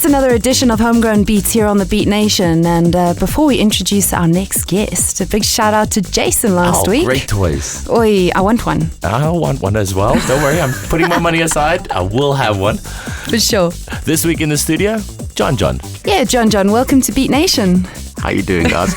another edition of Homegrown Beats here on the Beat Nation. And before we introduce our next guest, a big shout out to Jason last week. Great toys. Oi, I want one. I want one as well. Don't worry, I'm putting my money aside. I will have one. For sure. This week in the studio, Jon Jon. Yeah, Jon Jon, welcome to Beat Nation. How you doing, guys?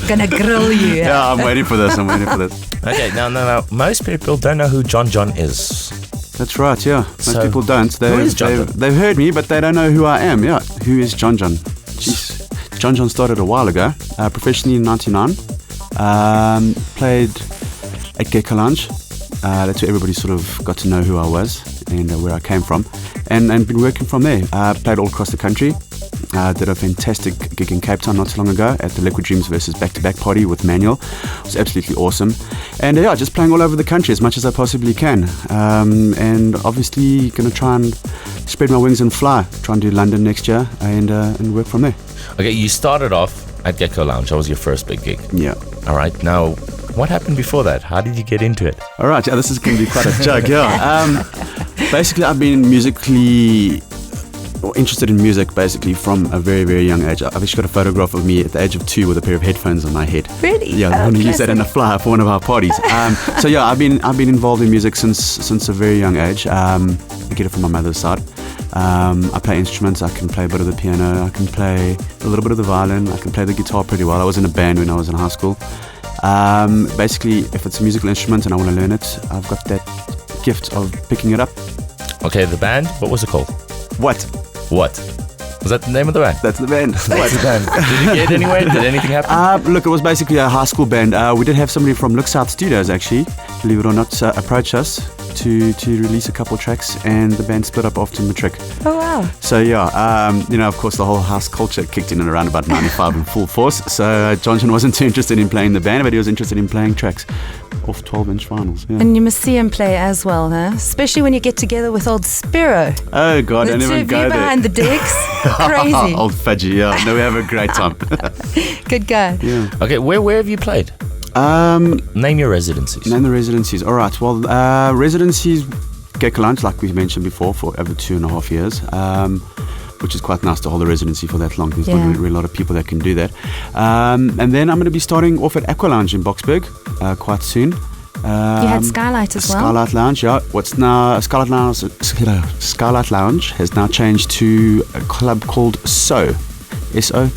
Gonna grill you. Yeah, I'm waiting for this. Okay, now, most people don't know who Jon Jon is. That's right, yeah. Most people don't. Who is Jon Jon? They've heard me, but they don't know who I am. Yeah, who is Jon Jon? Jeez. Jon Jon started a while ago, professionally in 99. Played at Gecko Lounge. That's where everybody sort of got to know who I was and where I came from. And been working from there. Played all across the country. Did a fantastic gig in Cape Town not too long ago at the Liquid Dreams versus Back to Back party with Manuel. It was absolutely awesome. And yeah, just playing all over the country as much as I possibly can. And obviously going to try and spread my wings and fly. Try and do London next year and work from there. Okay, you started off at Gecko Lounge. That was your first big gig. Yeah. All right, now, what happened before that? How did you get into it? All right, yeah, this is going to be quite a joke, yeah. Basically, I've been interested in music basically from a very, very young age. I've actually got a photograph of me at the age of 2 with a pair of headphones on my head. Really? Yeah, I want to use that in a flyer for one of our parties. So yeah, I've been involved in music since a very young age. I get it from my mother's side. I play instruments. I can play a bit of the piano. I can play a little bit of the violin. I can play the guitar pretty well. I was in a band when I was in high school. Basically, if it's a musical instrument and I want to learn it, I've got that gift of picking it up. Okay, the band, what was it called? What? Was that the name of the band? That's the band. That's the band. Did it get anywhere? Did anything happen? Look, it was basically a high school band. We did have somebody from Look South Studios, actually, believe it or not, approach us to release a couple tracks, and the band split up after matric. Oh, wow. So yeah, of course, the whole house culture kicked in around about 95 in full force. So Jon Jon wasn't too interested in playing the band, but he was interested in playing tracks off 12-inch vinyls. Yeah. And you must see him play as well, huh? Especially when you get together with old Spiro. Oh God, I never go there. behind the decks. Crazy. Old fudgy, yeah. No, we have a great time. Good guy. Yeah. Okay, where have you played? Name your residencies. Name the residencies. All right. Well, residencies, Gecko Lounge, like we mentioned before, for over 2.5 years, which is quite nice to hold a residency for that long. There's not really a lot of people that can do that. And then I'm going to be starting off at Aqua Lounge in Boksburg quite soon. You had Skylight as well? Skylight Lounge, yeah. What's now Skylight Lounge has now changed to a club called So. S-O.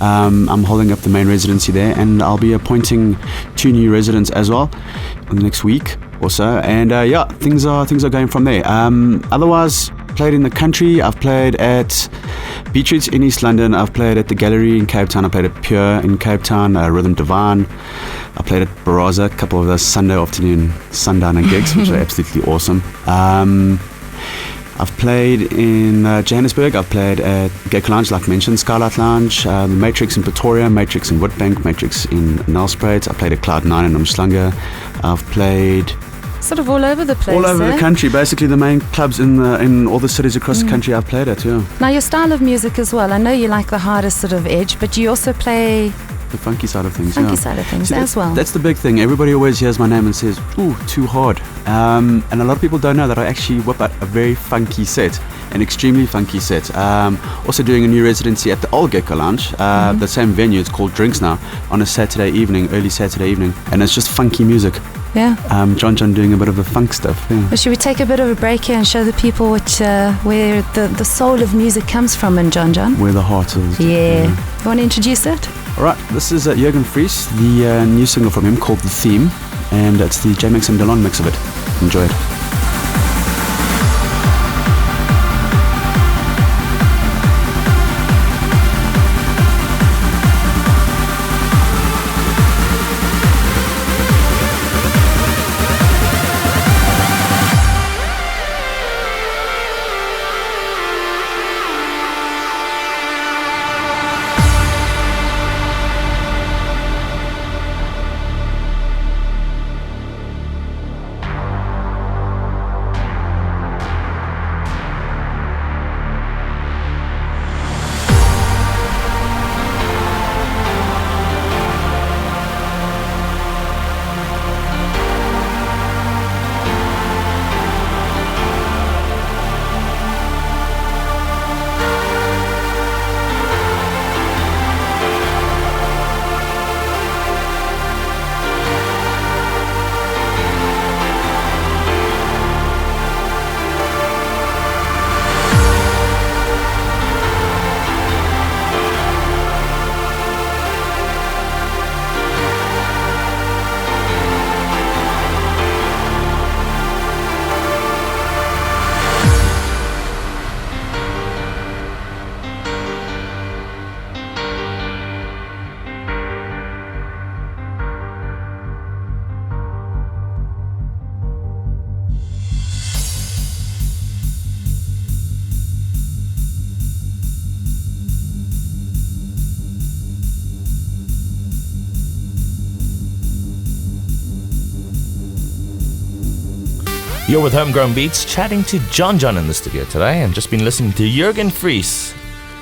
I'm holding up the main residency there, and I'll be appointing 2 new residents as well in the next week or so. And yeah, things are going from there. Otherwise, played in the country. I've played at Beatrix in East London. I've played at the Gallery in Cape Town. I played at Pure in Cape Town. Rhythm Divine. I played at Baraza, a couple of those Sunday afternoon sundowner gigs, which are absolutely awesome. I've played in Johannesburg. I've played at Gecko Lounge, like mentioned, Skylight Lounge, the Matrix in Pretoria, Matrix in Witbank, Matrix in Nelspruit. I played at Cloud9 in Umhlanga. I've played sort of all over the place. All over the country, basically the main clubs in all the cities across the country I've played at, yeah. Now your style of music as well, I know you like the hardest sort of edge, but you also play the funky side of things, See, as well. That's the big thing. Everybody always hears my name and says, ooh, too hard. And a lot of people don't know that I actually whip out a very funky set, an extremely funky set. Also doing a new residency at the old Gecko Lounge, the same venue. It's called Drinks now, on a Saturday evening, early Saturday evening. And it's just funky music. Yeah. Jon Jon doing a bit of the funk stuff. Yeah. Well, should we take a bit of a break here and show the people where the soul of music comes from in Jon Jon? Where the heart is. Yeah. You want to introduce it? All right. This is Jürgen Fries, the new single from him called The Theme. And it's the J-Mix and Delon mix of it. Enjoy it. You're with Homegrown Beats, chatting to Jon Jon in the studio today, and just been listening to Jürgen Fries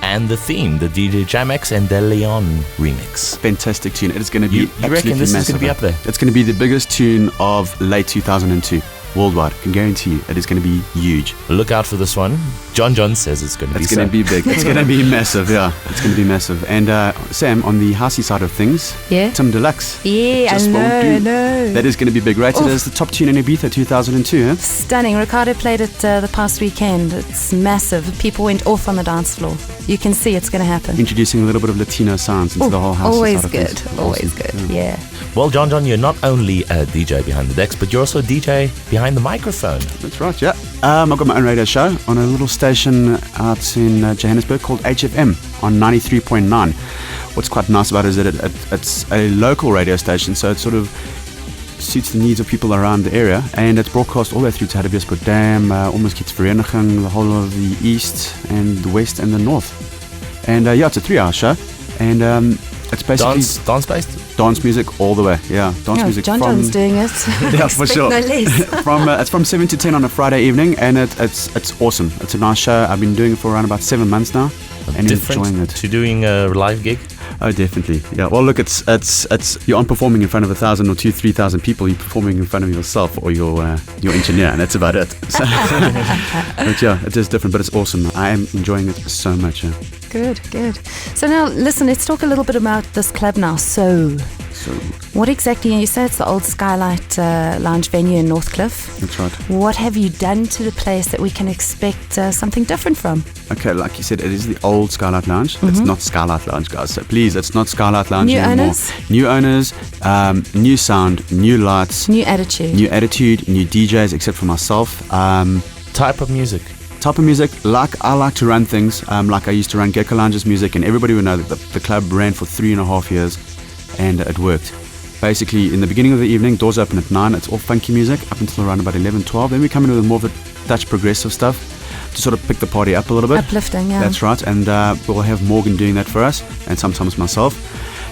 and the theme, the DJ Jamex and De Leon remix. Fantastic tune. It is going to be You reckon this is going to be up there? It's going to be the biggest tune of late 2002 worldwide. I can guarantee you it is going to be huge. Look out for this one. Jon Jon says it's going to be It's going to be big. It's going to be massive, yeah. It's going to be massive. And Sam, on the housey side of things, Yeah. Tim Deluxe. Yeah, Just I won't know, do. I know. That is going to be big. Rated as the top tune in Ibiza 2002, huh? Stunning. Ricardo played it the past weekend. It's massive. People went off on the dance floor. You can see it's going to happen. Introducing a little bit of Latino sounds into the whole house. Always side of good. things. Always Awesome. good. Yeah. Well, Jon Jon, you're not only a DJ behind the decks, but you're also a DJ behind the microphone. That's right, yeah. I've got my own radio show on a little station out in Johannesburg called HFM on 93.9. What's quite nice about it is that it's a local radio station, so it sort of suits the needs of people around the area, and it's broadcast all the way through to Hartbeespoort Dam, almost Vereniging, the whole of the east and the west and the north. And it's a 3-hour show, and it's basically Dance-based? dance music all the way. Yeah, dance music Jon from Jon's doing it. yeah, for sure. No less. It's from 7 to 10 on a Friday evening, and it's awesome. It's a nice show. I've been doing it for around about 7 months now, and Different enjoying it. to doing a live gig? Oh, definitely. Yeah. Well, look, it's you aren't performing in front of 1,000 or 3,000 people. You're performing in front of yourself or your engineer, and that's about it. So, but yeah, it is different, but it's awesome. I am enjoying it so much. Yeah. Good, good. So now, listen, let's talk a little bit about this club now. So, what exactly, you say it's the old Skylight Lounge venue in Northcliffe. That's right. What have you done to the place that we can expect something different from? Okay, like you said, it is the old Skylight Lounge. It's not Skylight Lounge, guys. So please, it's not Skylight Lounge New anymore. owners? New owners, new sound, new lights, New attitude. new attitude, new DJs, except for myself. Type of music? Type of music, like I like to run things, like I used to run Gecko Lounge's music, and everybody would know that the club ran for 3.5 years, and it worked. Basically, in the beginning of the evening, doors open at 9, it's all funky music, up until around about 11, 12. Then we come in with more of the Dutch progressive stuff, to sort of pick the party up a little bit. Uplifting, yeah. That's right, and we'll have Morgan doing that for us, and sometimes myself.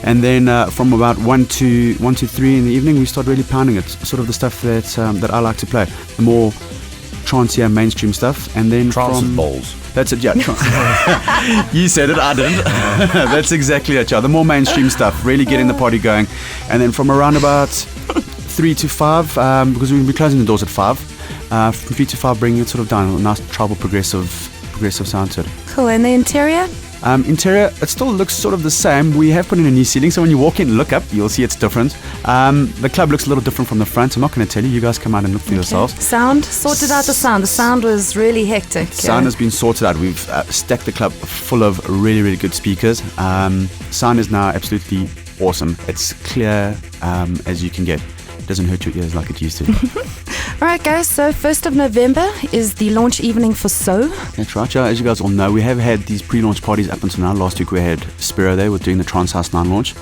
And then from about 1 to 3 in the evening, we start really pounding it, sort of the stuff that I like to play, the more trancier mainstream stuff. And then Trance from bowls. That's it, yeah. You said it, I didn't. That's exactly it, yeah. The more mainstream stuff, really getting the party going. And then from around about 3 to 5, because we'll be closing the doors at 5, from 3 to 5, bringing it sort of down, a nice tribal progressive sound to it. Cool. And the interior? Interior, it still looks sort of the same. We have put in a new ceiling, so when you walk in and look up, you'll see it's different. The club looks a little different from the front. I'm not going to tell you. You guys come out and look for yourselves. Sound? Sorted out the sound. The sound was really hectic. Sound has been sorted out. We've stacked the club full of really, really good speakers. Sound is now absolutely awesome. It's clear as you can get. It doesn't hurt your ears like it used to. All right, guys. So 1st of November is the launch evening for So. That's right, yeah. As you guys all know, we have had these pre-launch parties up until now. Last week we had Spiro there. We're doing the Trance House 9 launch.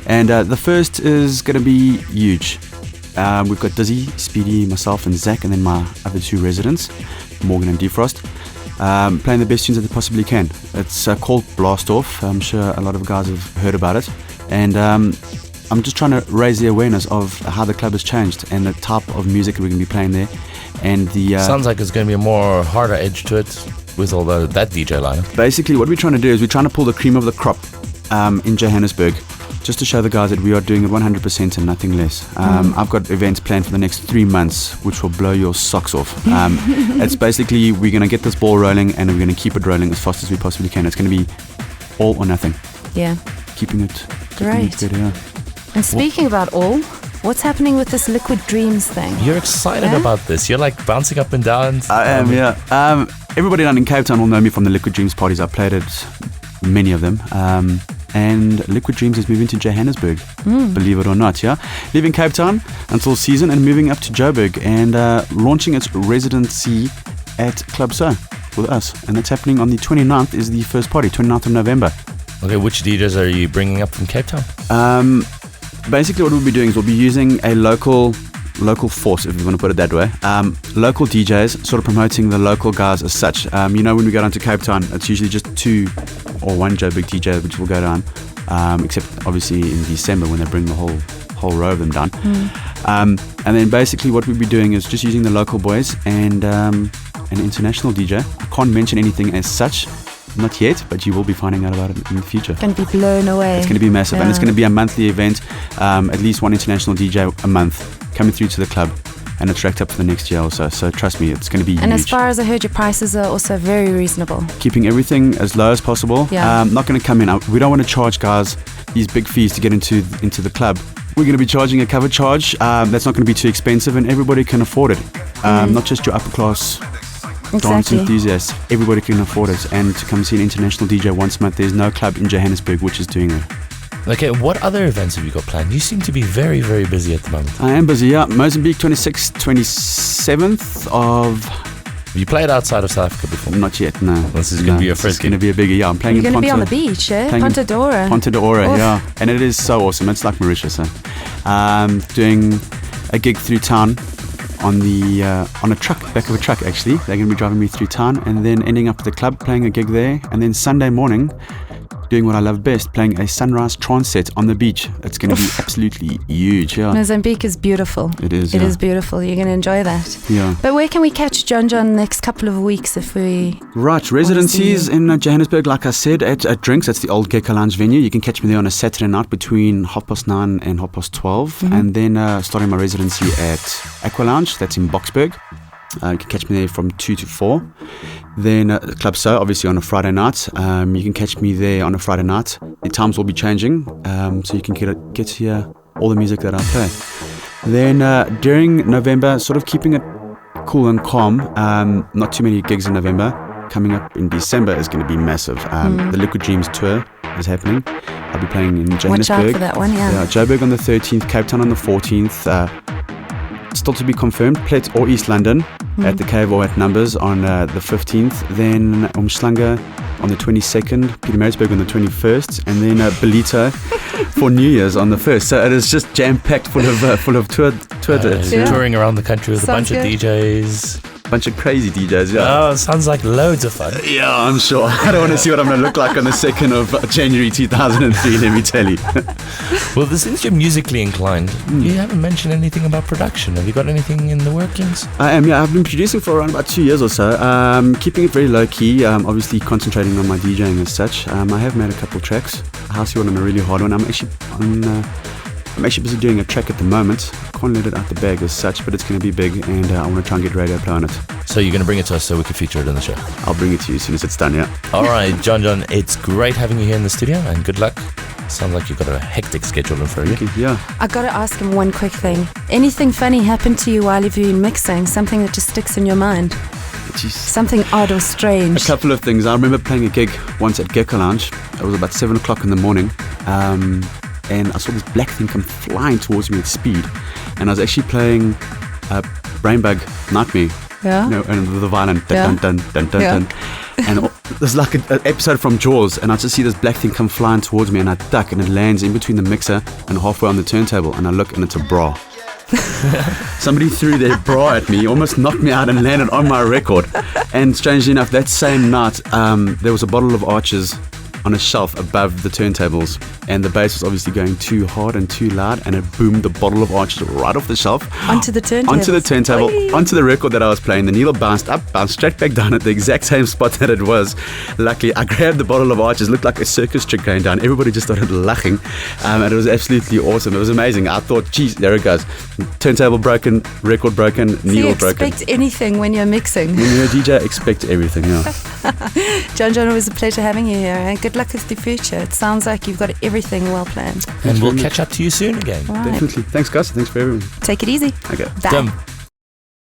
And the first is going to be huge. We've got Dizzy, Speedy, myself and Zach, and then my other 2 residents, Morgan and Defrost, playing the best tunes that they possibly can. It's called Blast Off. I'm sure a lot of guys have heard about it. And I'm just trying to raise the awareness of how the club has changed and the type of music that we're going to be playing there. And the Sounds like it's going to be a more harder edge to it with all that DJ lineup. Basically, what we're trying to do is we're trying to pull the cream of the crop in Johannesburg, just to show the guys that we are doing it 100% and nothing less. I've got events planned for the next 3 months, which will blow your socks off. It's basically, we're going to get this ball rolling and we're going to keep it rolling as fast as we possibly can. It's going to be all or nothing. Yeah. Keeping it Great. good, yeah. And speaking about all, what's happening with this Liquid Dreams thing? You're excited about this. You're like bouncing up and down. I am, yeah. Everybody down in Cape Town will know me from the Liquid Dreams parties. I've played at many of them. And Liquid Dreams is moving to Johannesburg, believe it or not, yeah? Leaving Cape Town until season and moving up to Joburg and launching its residency at Club So with us. And that's happening on the 29th is the first party, 29th of November. Okay, which DJs are you bringing up from Cape Town? Basically what we'll be doing is we'll be using a local force, if you want to put it that way. Local DJs sort of promoting the local guys as such. You know, when we go down to Cape Town, it's usually just 2 or 1 Joburg DJ which will go down, except obviously in December when they bring the whole row of them down. And then basically what we'll be doing is just using the local boys and an international DJ. I can't mention anything as such, not yet, but you will be finding out about it in the future. Going to be blown away. It's going to be massive, and it's going to be a monthly event. At least one international DJ a month coming through to the club, and it's racked up for the next year or so. So trust me, it's going to be And huge. as far as I heard, your prices are also very reasonable. Keeping everything as low as possible. Yeah. Not going to come in. We don't want to charge guys these big fees to get into the club. We're going to be charging a cover charge. That's not going to be too expensive, and everybody can afford it. Not just your upper class dance enthusiasts. Everybody can afford it. And to come see an international DJ once a month, there's no club in Johannesburg which is doing it. Okay, what other events have you got planned? You seem to be very, very busy at the moment. I am busy, yeah. Mozambique 26th, 27th of... Have you played outside of South Africa before? Not yet, no. This is going to be your first It's going to be a biggie, yeah. I'm playing You're in going to Ponta. be on the beach, eh? Playing in Ponta d'Oro. Ponta d'Oro, Oof. yeah. And it is so awesome. It's like Mauritius. Doing a gig through town on a truck, back of a truck actually. They're going to be driving me through town and then ending up at the club, playing a gig there. And then Sunday morning, doing what I love best, playing a sunrise trance set on the beach. It's going to be absolutely huge, yeah. Mozambique is beautiful. It is, It yeah. is beautiful. You're going to enjoy that. Yeah. But where can we catch Jon Jon next couple of weeks if we... Right, residencies in Johannesburg, like I said, at Drinks. That's the old Gecko Lounge venue. You can catch me there on a Saturday night between 9:30 and 12:30. And then starting my residency at Aqua Lounge, that's in Boksburg. You can catch me there from 2 to 4. Then Club So, obviously on a Friday night. You can catch me there on a Friday night. The times will be changing, so you can get to hear all the music that I play. Then during November, sort of keeping it cool and calm. Not too many gigs in November. Coming up in December is going to be massive. The Liquid Dreams tour is happening. I'll be playing in Johannesburg. Watch out for that one, yeah. Joburg on the 13th, Cape Town on the 14th. Still to be confirmed, Plet or East London at the Cave or at Numbers on the 15th. Then Umhlanga on the 22nd, Pietermaritzburg on the 21st, and then Belito for New Year's on the 1st. So it is just jam-packed full of tour dates. Yeah. Touring around the country with Sounds a bunch good. of DJs. Bunch of crazy DJs, yeah. Oh, sounds like loads of fun. Yeah, I'm sure. I don't want to see what I'm going to look like on the 2nd of January 2003, let me tell you. Well, since you're musically inclined, you haven't mentioned anything about production. Have you got anything in the workings? I am, yeah. I've been producing for around about 2 years or so. Keeping it very low-key, obviously concentrating on my DJing as such. I have made a couple tracks, a housey one and a really hard one. I'm actually busy doing a track at the moment. I can't let it out the bag as such, but it's going to be big, and I want to try and get radio play on it. So you're going to bring it to us so we can feature it in the show. I'll bring it to you as soon as it's done, yeah. All right, Jon Jon, it's great having you here in the studio, and good luck. Sounds like you've got a hectic schedule in front of you. Yeah. I got to ask him one quick thing. Anything funny happened to you while you've been mixing? Something that just sticks in your mind? Jeez. Something odd or strange? A couple of things. I remember playing a gig once at Gecko Lounge. It was about 7 o'clock in the morning. And I saw this black thing come flying towards me at speed. And I was actually playing Brainbug Nightmare. Yeah. You know, and with the violin. Yeah. Dun, dun, dun, dun, Yeah. dun. And there's like an episode from Jaws, and I just see this black thing come flying towards me, and I duck, and it lands in between the mixer and halfway on the turntable, and I look, and it's a bra. Somebody threw their bra at me, almost knocked me out and landed on my record. And strangely enough, that same night, there was a bottle of Arches on a shelf above the turntables, and the bass was obviously going too hard and too loud, and it boomed the bottle of Arches right off the shelf Onto the turntable. onto the turntable, Oi. onto the record that I was playing. The needle bounced up, bounced straight back down at the exact same spot that it was. Luckily, I grabbed the bottle of Arches, looked like a circus trick going down. Everybody just started laughing, and it was absolutely awesome. It was amazing. I thought, geez, there it goes. Turntable broken, record broken, So you needle broken. expect anything when you're mixing. When you're a DJ, expect everything, yeah. Jon Jon, it was a pleasure having you here. And good luck with the future. It sounds like you've got everything well planned. And we'll catch up to you soon again. All right. Definitely. Thanks, guys. Thanks for everything. Take it easy. Okay. Bye. Done.